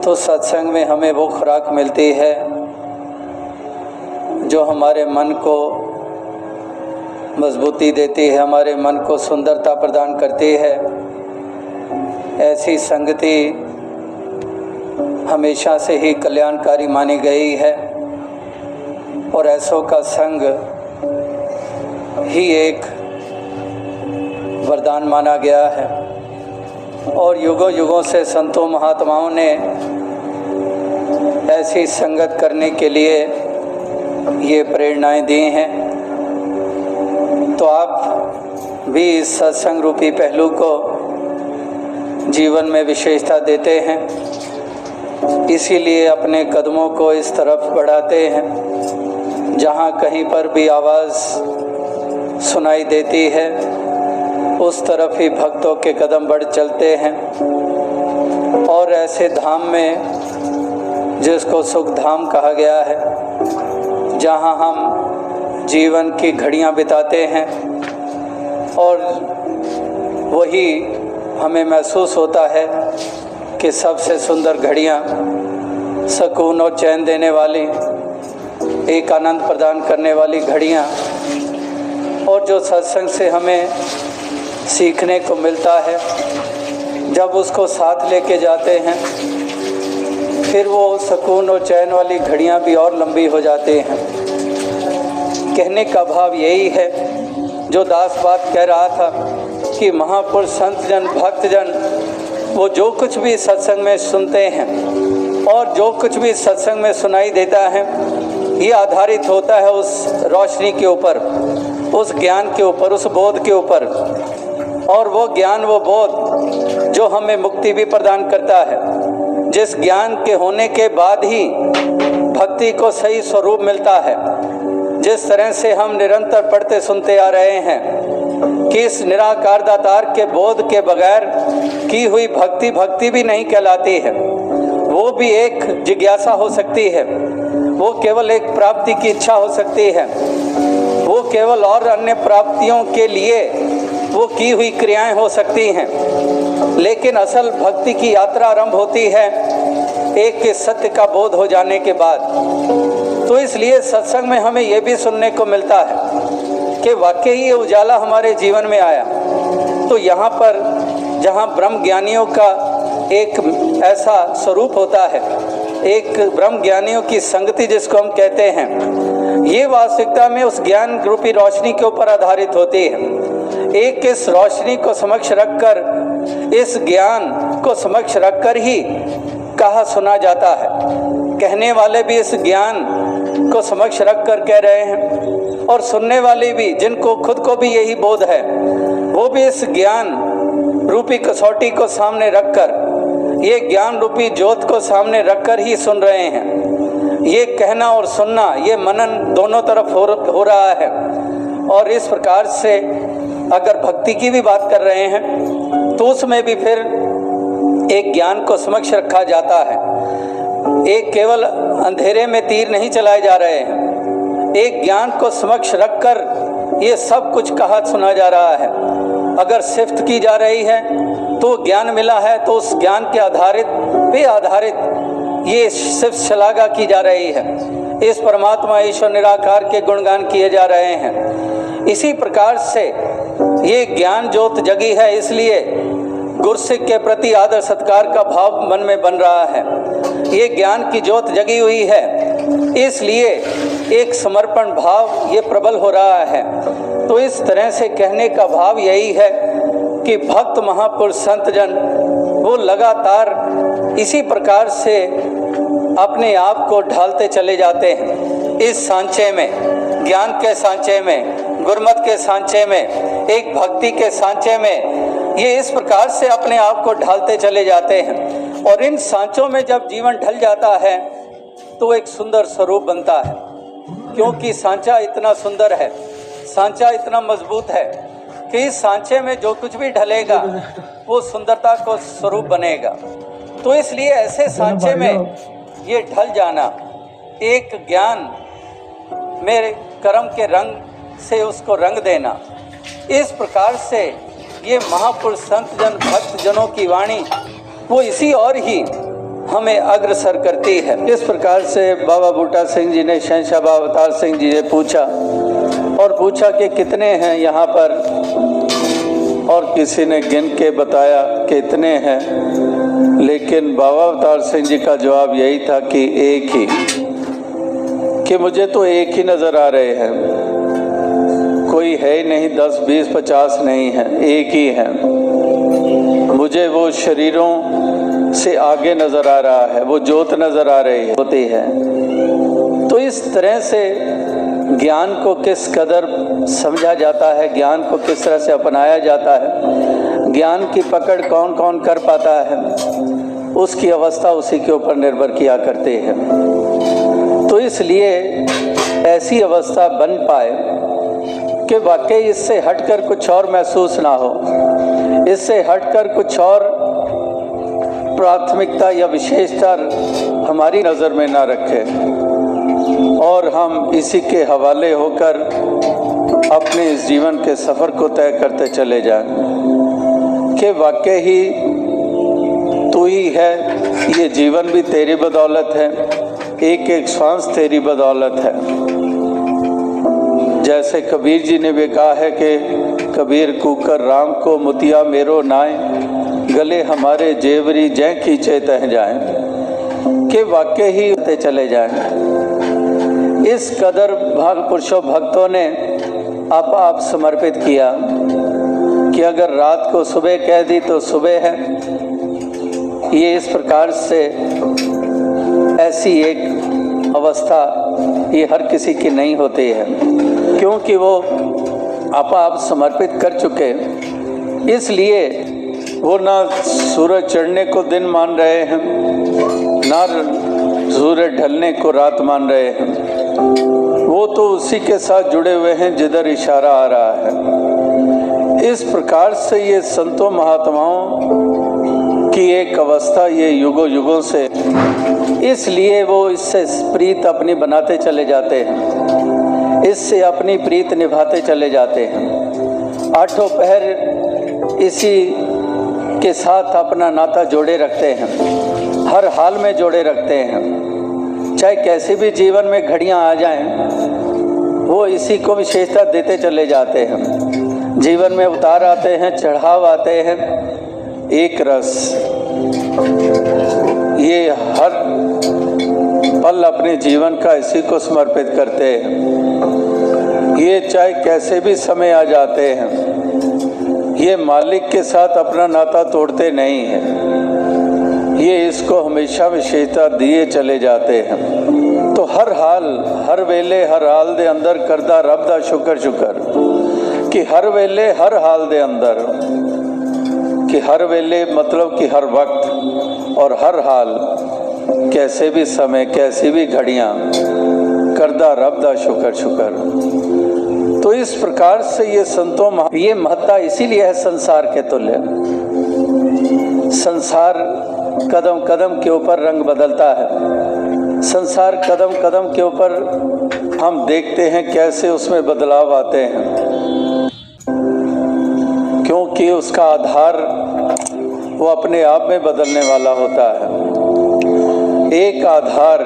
तो सत्संग में हमें वो खुराक मिलती है जो हमारे मन को मजबूती देती है, हमारे मन को सुंदरता प्रदान करती है। ऐसी संगति हमेशा से ही कल्याणकारी मानी गई है और ऐसों का संग ही एक वरदान माना गया है। और युगों युगों से संतों महात्माओं ने ऐसी संगत करने के लिए ये प्रेरणाएं दी हैं। तो आप भी इस सत्संग रूपी पहलू को जीवन में विशेषता देते हैं, इसीलिए अपने कदमों को इस तरफ बढ़ाते हैं जहाँ कहीं पर भी आवाज़ सुनाई देती है उस तरफ ही भक्तों के कदम बढ़ चलते हैं। और ऐसे धाम में जिसको सुख धाम कहा गया है, जहाँ हम जीवन की घड़ियाँ बिताते हैं और वही हमें महसूस होता है कि सबसे सुंदर घड़ियाँ, सुकून और चैन देने वाली, एक आनंद प्रदान करने वाली घड़ियाँ, और जो सत्संग से हमें सीखने को मिलता है, जब उसको साथ लेके जाते हैं फिर वो सुकून और चैन वाली घड़ियाँ भी और लंबी हो जाती हैं। कहने का भाव यही है जो दास बात कह रहा था कि महापुरुष, संत जन, भक्त जन वो जो कुछ भी सत्संग में सुनते हैं और जो कुछ भी सत्संग में सुनाई देता है, ये आधारित होता है उस रोशनी के ऊपर, उस ज्ञान के ऊपर, उस बोध के ऊपर। और वो ज्ञान, वो बोध जो हमें मुक्ति भी प्रदान करता है, जिस ज्ञान के होने के बाद ही भक्ति को सही स्वरूप मिलता है। जिस तरह से हम निरंतर पढ़ते सुनते आ रहे हैं कि इस निराकार दातार के बोध के बगैर की हुई भक्ति भक्ति भी नहीं कहलाती है, वो भी एक जिज्ञासा हो सकती है, वो केवल एक प्राप्ति की इच्छा हो सकती है, वो केवल और अन्य प्राप्तियों के लिए वो की हुई क्रियाएं हो सकती हैं। लेकिन असल भक्ति की यात्रा आरंभ होती है एक के सत्य का बोध हो जाने के बाद। तो इसलिए सत्संग में हमें ये भी सुनने को मिलता है कि वाकई ये उजाला हमारे जीवन में आया। तो यहाँ पर जहाँ ब्रह्म ज्ञानियों का एक ऐसा स्वरूप होता है, एक ब्रह्म ज्ञानियों की संगति जिसको हम कहते हैं, ये वास्तविकता में उस ज्ञान रूपी रोशनी के ऊपर आधारित होती है। एक इस रोशनी को समक्ष रखकर, इस ज्ञान को समक्ष रखकर ही कहा सुना जाता है। कहने वाले भी इस ज्ञान को समक्ष रखकर कह रहे हैं और सुनने वाले भी, जिनको खुद को भी यही बोध है, वो भी इस ज्ञान रूपी कसौटी को सामने रखकर, ये ज्ञान रूपी ज्योत को सामने रखकर ही सुन रहे हैं। ये कहना और सुनना, ये मनन दोनों तरफ हो रहा है। और इस प्रकार से अगर भक्ति की भी बात कर रहे हैं तो उसमें भी फिर एक ज्ञान को समक्ष रखा जाता है। एक केवल अंधेरे में तीर नहीं चलाए जा रहे हैं, एक ज्ञान को समक्ष रखकर ये सब कुछ कहा सुना जा रहा है। अगर सिफ्त की जा रही है तो ज्ञान मिला है, तो उस ज्ञान के आधारित ये सिर्फ शलाघा की जा रही है। इस परमात्मा ईश्वर निराकार के गुणगान किए जा रहे हैं। इसी प्रकार से ये ज्ञान ज्योत जगी है, इसलिए गुरसिक के प्रति आदर सत्कार का भाव मन में बन रहा है। ये ज्ञान की ज्योत जगी हुई है, इसलिए एक समर्पण भाव ये प्रबल हो रहा है। तो इस तरह से कहने का भाव यही है कि भक्त, महापुरुष, संत जन वो लगातार इसी प्रकार से अपने आप को ढालते चले जाते हैं इस सांचे में, ज्ञान के सांचे में, गुरमत के सांचे में, एक भक्ति के सांचे में। ये इस प्रकार से अपने आप को ढालते चले जाते हैं। और इन सांचों में जब जीवन ढल जाता है तो एक सुंदर स्वरूप बनता है, क्योंकि सांचा इतना सुंदर है, सांचा इतना मजबूत है कि इस सांचे में जो कुछ भी ढलेगा वो सुंदरता को स्वरूप बनेगा। तो इसलिए ऐसे सांचे में ये ढल जाना, एक ज्ञान मेरे कर्म के रंग से उसको रंग देना, इस प्रकार से ये महापुरुष, संत जन, भक्त जनों की वाणी वो इसी और ही हमें अग्रसर करती है। इस प्रकार से बाबा बूटा सिंह जी ने शहंशाह बाबा अवतार सिंह जी से पूछा और पूछा कि कितने हैं यहाँ पर, और किसी ने गिन के बताया कि इतने हैं, लेकिन बाबा अवतार सिंह जी का जवाब यही था कि एक ही, कि मुझे तो एक ही नज़र आ रहे हैं, कोई है ही नहीं, 10, 20, 50 नहीं है, एक ही है। मुझे वो शरीरों से आगे नज़र आ रहा है, वो जोत नज़र आ रही होती है। तो इस तरह से ज्ञान को किस कदर समझा जाता है, ज्ञान को किस तरह से अपनाया जाता है, ज्ञान की पकड़ कौन कौन कर पाता है, उसकी अवस्था उसी के ऊपर निर्भर किया करती है। तो इसलिए ऐसी अवस्था बन पाए कि वाकई इससे हटकर कुछ और महसूस ना हो, इससे हटकर कुछ और प्राथमिकता या विशेषता हमारी नज़र में ना रखें और हम इसी के हवाले होकर अपने इस जीवन के सफ़र को तय करते चले जाएं कि वाकई ही तू ही है, ये जीवन भी तेरी बदौलत है, एक एक श्वास तेरी बदौलत है। जैसे कबीर जी ने भी कहा है कि कबीर कुकर राम को मुतिया मेरो नाय, गले हमारे जेवरी जय खींचे तह जाएं, कि वाकई ही होते चले जाएं। इस कदर भाग पुरुषों भक्तों ने आप समर्पित किया कि अगर रात को सुबह कह दी तो सुबह है। ये इस प्रकार से ऐसी एक अवस्था ये हर किसी की नहीं होती है, क्योंकि वो आप समर्पित कर चुके, इसलिए वो ना सूरज चढ़ने को दिन मान रहे हैं, ना सूरज ढलने को रात मान रहे हैं। वो तो उसी के साथ जुड़े हुए हैं जिधर इशारा आ रहा है। इस प्रकार से ये संतों महात्माओं की एक अवस्था ये युगों युगों से, इसलिए वो इससे प्रीत अपनी बनाते चले जाते हैं, इससे अपनी प्रीत निभाते चले जाते हैं। आठों पहर इसी के साथ अपना नाता जोड़े रखते हैं, हर हाल में जोड़े रखते हैं। चाहे कैसी भी जीवन में घड़ियां आ जाएं, वो इसी को विशेषता देते चले जाते हैं। जीवन में उतार आते हैं, चढ़ाव आते हैं, एक रस, ये हर पल अपने जीवन का इसी को समर्पित करते हैं। ये चाहे कैसे भी समय आ जाते हैं, ये मालिक के साथ अपना नाता तोड़ते नहीं हैं, ये इसको हमेशा विशेषता दिए चले जाते हैं। तो हर हाल हर वेले हर हाल दे अंदर करदा रब दा शुक्र कि हर वेले हर हाल दे अंदर, कि हर वेले मतलब कि हर वक्त और हर हाल, कैसे भी समय कैसी भी घड़ियां, करदा रब दा शुक्र। तो इस प्रकार से ये संतों ये महत्ता इसीलिए है संसार के तुल्य। संसार कदम कदम के ऊपर रंग बदलता है, संसार कदम कदम के ऊपर हम देखते हैं कैसे उसमें बदलाव आते हैं, क्योंकि उसका आधार वो अपने आप में बदलने वाला होता है। एक आधार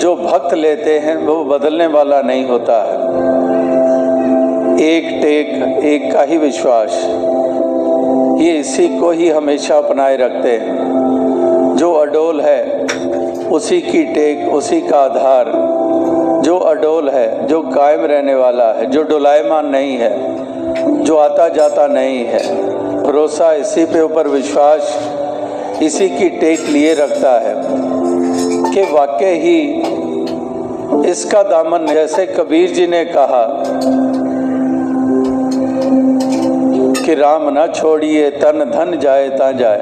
जो भक्त लेते हैं वो बदलने वाला नहीं होता है। एक टेक, एक का ही विश्वास, ये इसी को ही हमेशा अपनाए रखते हैं। जो अडोल है उसी की टेक, उसी का आधार, जो अडोल है, जो कायम रहने वाला है, जो डोलायमान नहीं है, जो आता जाता नहीं है, भरोसा इसी पे ऊपर विश्वास इसी की टेक लिए रखता है कि वाकई ही इसका दामन, जैसे कबीर जी ने कहा कि राम ना छोड़िए तन धन जाए ता जाए,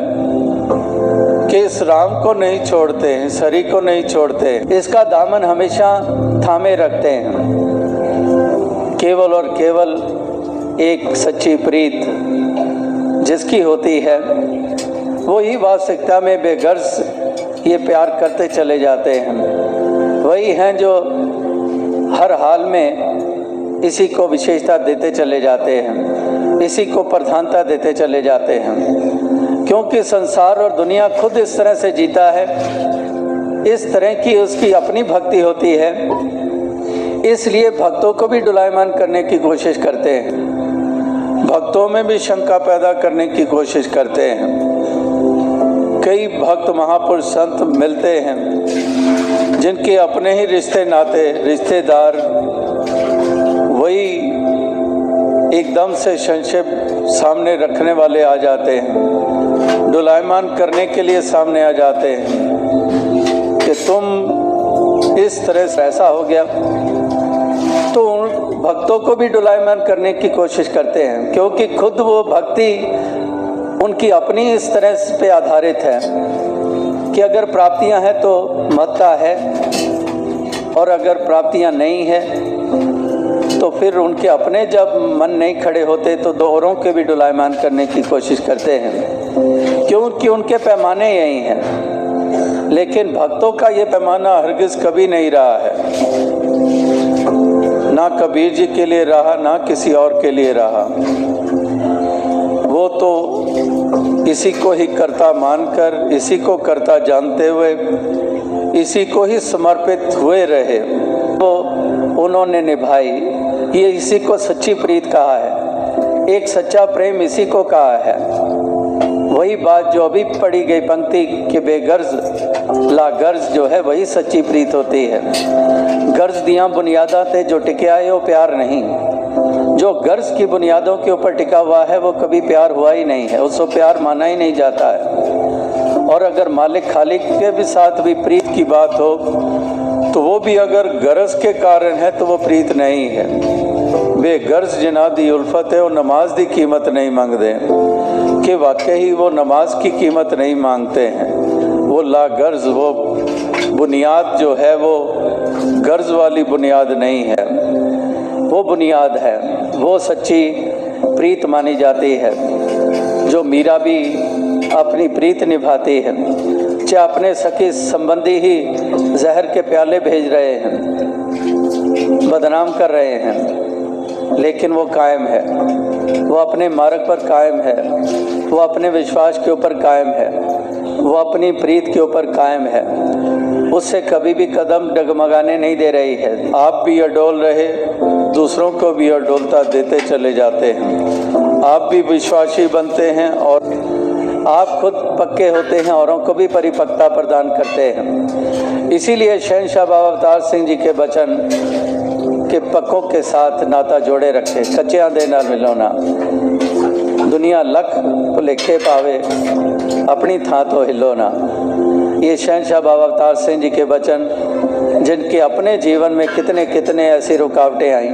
कि इस राम को नहीं छोड़ते हैं, सरी को नहीं छोड़ते, इसका दामन हमेशा थामे रखते हैं। केवल और केवल एक सच्ची प्रीत जिसकी होती है, वो ही वास्तविकता में बेगर्ज ये प्यार करते चले जाते हैं। वही हैं जो हर हाल में इसी को विशेषता देते चले जाते हैं, इसी को प्रधानता देते चले जाते हैं। क्योंकि संसार और दुनिया खुद इस तरह से जीता है, इस तरह की उसकी अपनी भक्ति होती है, इसलिए भक्तों को भी डुलायमान करने की कोशिश करते हैं, भक्तों में भी शंका पैदा करने की कोशिश करते हैं। कई भक्त महापुरुष संत मिलते हैं जिनके अपने ही रिश्ते नाते रिश्तेदार वही एकदम से संशय सामने रखने वाले आ जाते हैं, डुलायमान करने के लिए सामने आ जाते हैं कि तुम इस तरह से ऐसा हो गया, तो उन भक्तों को भी डुलायमान करने की कोशिश करते हैं, क्योंकि खुद वो भक्ति उनकी अपनी इस तरह पे आधारित है कि अगर प्राप्तियां हैं तो महत्ता है, और अगर प्राप्तियां नहीं है तो फिर उनके अपने जब मन नहीं खड़े होते तो औरों के भी डुलायमान करने की कोशिश करते हैं, क्योंकि उनके पैमाने यही हैं। लेकिन भक्तों का ये पैमाना हरगिज कभी नहीं रहा है, ना कबीर जी के लिए रहा, ना किसी और के लिए रहा। वो तो इसी को ही कर्ता मानकर, इसी को कर्ता जानते हुए, इसी को ही समर्पित हुए रहे, तो उन्होंने निभाई। ये इसी को सच्ची प्रीत कहा है, एक सच्चा प्रेम इसी को कहा है। वही बात जो अभी पढ़ी गई पंक्ति कि बेगर्ज ला गर्ज जो है वही सच्ची प्रीत होती है। गर्ज दियाँ बुनियादा थे जो टिके आए वो प्यार नहीं, जो गर्ज की बुनियादों के ऊपर टिका हुआ है वो कभी प्यार हुआ ही नहीं है, उसको प्यार माना ही नहीं जाता है। और अगर मालिक खालिक के भी साथ भी प्रीत की बात हो तो वो भी अगर गरज के कारण है तो वो प्रीत नहीं है। वे गर्ज जिना दी उल्फत है, वो नमाज की कीमत नहीं मांगते कि वाकई वो नमाज की कीमत नहीं मांगते हैं। वो ला गर्ज, वो बुनियाद जो है वो गर्ज वाली बुनियाद नहीं है, वो बुनियाद है, वो सच्ची प्रीत मानी जाती है। जो मीरा भी अपनी प्रीत निभाती है, चाहे अपने सखी संबंधी ही जहर के प्याले भेज रहे हैं, बदनाम कर रहे हैं, लेकिन वो कायम है, वो अपने मार्ग पर कायम है, वो अपने विश्वास के ऊपर कायम है, वो अपनी प्रीत के ऊपर कायम है, उससे कभी भी कदम डगमगाने नहीं दे रही है। आप भी अडोल रहे, दूसरों को भी अडोलता देते चले जाते हैं। आप भी विश्वासी बनते हैं और आप खुद पक्के होते हैं, औरों को भी परिपक्वता प्रदान करते हैं। इसीलिए शहंशाह बाबा अवतार सिंह जी के वचन के पक्कों के साथ नाता जोड़े रखे, कच्चियां दे नाल मिलोना, दुनिया लख भुलेखे पावे, अपनी थां तो हिलो ना। ये शहंशाह बाबा अवतार सिंह जी के वचन, जिनके अपने जीवन में कितने कितने ऐसी रुकावटें आई,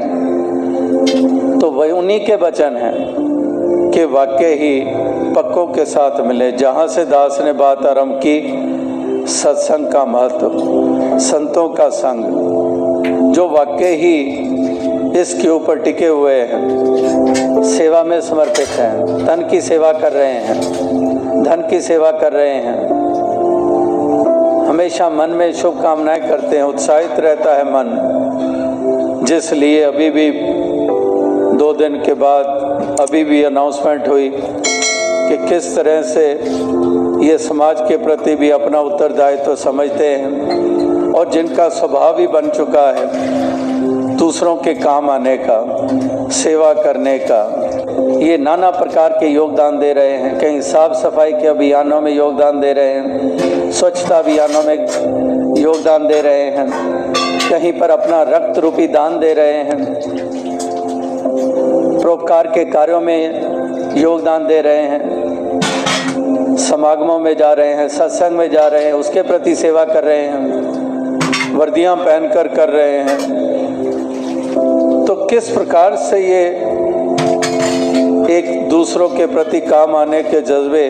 तो वही उन्हीं के वचन हैं कि वाकई ही पक्कों के साथ मिले। जहाँ से दास ने बात आरंभ की, सत्संग का महत्व, संतों का संग, जो वाकई ही इसके ऊपर टिके हुए हैं, सेवा में समर्पित हैं, तन की सेवा कर रहे हैं, धन की सेवा कर रहे हैं, हमेशा मन में शुभकामनाएं करते हैं, उत्साहित रहता है मन। जिस लिए अभी भी 2 दिन के बाद अभी भी अनाउंसमेंट हुई कि किस तरह से ये समाज के प्रति भी अपना उत्तरदायित्व समझते हैं, और जिनका स्वभाव ही बन चुका है दूसरों के काम आने का, सेवा करने का, ये नाना प्रकार के योगदान दे रहे हैं। कहीं साफ सफाई के अभियानों में योगदान दे रहे हैं, स्वच्छता अभियानों में योगदान दे रहे हैं, कहीं पर अपना रक्त रूपी दान दे रहे हैं, परोपकार के कार्यों में योगदान दे रहे हैं, समागमों में जा रहे हैं, सत्संग में जा रहे हैं, उसके प्रति सेवा कर रहे हैं, वर्दियां पहनकर कर रहे हैं। तो किस प्रकार से ये एक दूसरों के प्रति काम आने के जज्बे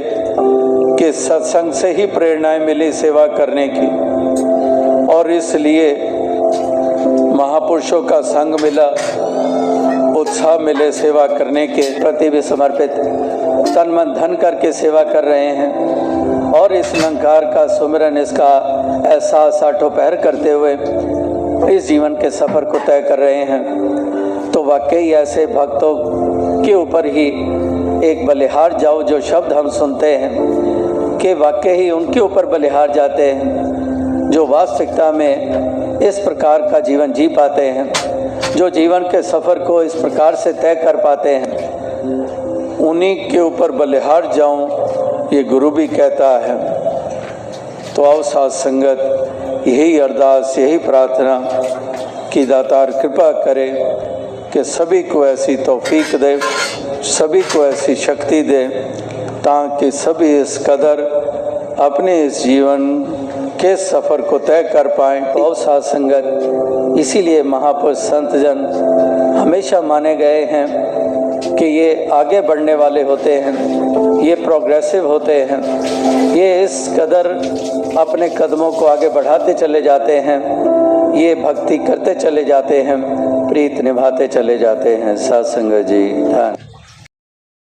के सत्संग से ही प्रेरणाएं मिली सेवा करने की, और इसलिए महापुरुषों का संग मिला, उत्साह मिले सेवा करने के प्रति भी समर्पित तन मन धन करके सेवा कर रहे हैं, और इस निरंकार का सुमिरन, इसका एहसास आठों पहर करते हुए इस जीवन के सफ़र को तय कर रहे हैं। तो वाकई ऐसे भक्तों के ऊपर ही एक बलिहार जाओ जो शब्द हम सुनते हैं कि वाकई ही उनके ऊपर बलिहार जाते हैं जो वास्तविकता में इस प्रकार का जीवन जी पाते हैं, जो जीवन के सफ़र को इस प्रकार से तय कर पाते हैं, उन्हीं के ऊपर बलिहार जाऊं, ये गुरु भी कहता है। तो आओ साथ संगत, यही अरदास, यही प्रार्थना कि दातार कृपा करे कि सभी को ऐसी तौफीक दे, सभी को ऐसी शक्ति दे, ताकि सभी इस कदर अपने इस जीवन के सफ़र को तय कर पाएँ। और साथ संगत, इसीलिए महापुरुष संत जन हमेशा माने गए हैं कि ये आगे बढ़ने वाले होते हैं, ये प्रोग्रेसिव होते हैं, ये इस कदर अपने कदमों को आगे बढ़ाते चले जाते हैं, ये भक्ति करते चले जाते हैं, प्रीत निभाते चले जाते हैं। साथ संगत जी, धन्य।